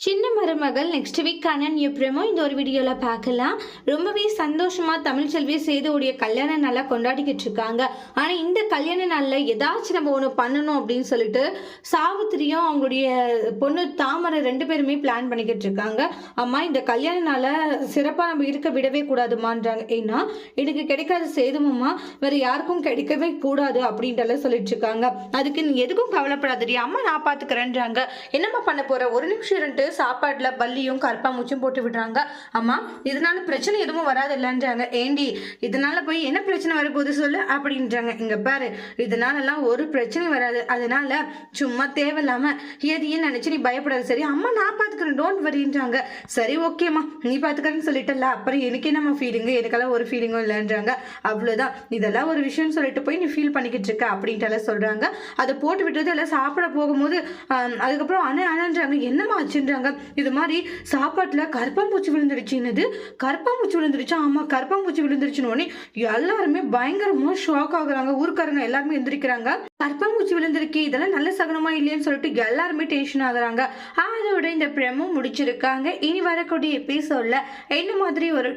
சின்ன மருமகள் நெக்ஸ்ட் வீக்கான நியூ ப்ரோமோ இந்த ஒரு வீடியோவில் பார்க்கலாம். ரொம்பவே சந்தோஷமாக தமிழ்ச்செல்வி சேதுவுடைய கல்யாண நாளை கொண்டாடிக்கிட்டு இருக்காங்க. ஆனால் இந்த கல்யாண நாளில் ஏதாச்சும் நம்ம ஒன்று பண்ணணும் அப்படின்னு சொல்லிட்டு சாவித்திரியும் அவங்களுடைய பொண்ணு தாமரை 2 பேருமே பிளான் பண்ணிக்கிட்டு இருக்காங்க. அம்மா இந்த கல்யாண நாளை சிறப்பாக நம்ம இருக்க விடவே கூடாதுமான்றாங்க. ஏன்னா எனக்கு கிடைக்காத சேதுமம்மா வேறு யாருக்கும் கிடைக்கவே கூடாது அப்படின்ட்டு சொல்லிட்டு இருக்காங்க. அதுக்கு நீ எதுக்கும் கவலைப்படாதடி அம்மா, நான் பார்த்துக்கிறேன்றாங்க. என்னம்மா பண்ண போகிற, ஒரு நிமிஷம் 2 சாப்பாடுல பல்லியும் கருப்பாமூச்சும் போட்டு விடுறாங்க. அம்மா இதனால பிரச்சனை எதுவும் வராது இல்லைன்றாங்க. ஏண்டி இதனால போய் என்ன பிரச்சனை வரப்போகுது சொல்லு அப்படின்றாங்க. இங்க பாரு, இதனாலலாம் ஒரு பிரச்சனை வராது, அதனால சும்மா தேவையில்லாம எதையும் நினைச்சு நீ பயப்படாது. சரி அம்மா, நான் பாத்துக்கிறேன், டோன்ட் வரின்றாங்க. சரி ஓகேம்மா, நீ பாத்துக்கிறேன்னு சொல்லிட்டல, அப்புறம் எனக்கு என்னம்மா ஃபீலிங்கு, எனக்கெல்லாம் ஒரு ஃபீலிங்கும் இல்லைன்றாங்க. அவ்வளவுதான், இதெல்லாம் ஒரு விஷயம் சொல்லிட்டு போய் நீ ஃபீல் பண்ணிக்கிட்டு இருக்க அப்படின்ட்டு சொல்றாங்க. அதை போட்டு விட்டுறது எல்லாம் சாப்பிட போகும்போது அதுக்கப்புறம் அண்ணன்றாங்க. என்னம்மா ஆச்சுன்றாங்க. இது மாதிரி சாப்பாட்டுல கருப்பாம்பூச்சி விழுந்துருச்சுன்னு. கருப்பாம்பூச்சி விழுந்துருச்சா? ஆமா, கருப்பாம்பூச்சி விழுந்துருச்சுன்னு எல்லாருமே பயங்கரமா ஷாக் ஆகுறாங்க. ஊருக்காரங்க எல்லாருமே எந்திரிக்கிறாங்க. கருப்பாம்பூச்சி விழுந்திருக்கு, இதெல்லாம் நல்ல சகனமா இல்லையான்னு சொல்லிட்டு எல்லாருமே டென்ஷன் ஆகுறாங்க. அதோட இந்த ப்ரோமோ முடிச்சிருக்காங்க. இனி வரக்கூடிய எபிசோட்ல என்ன மாதிரி ஒரு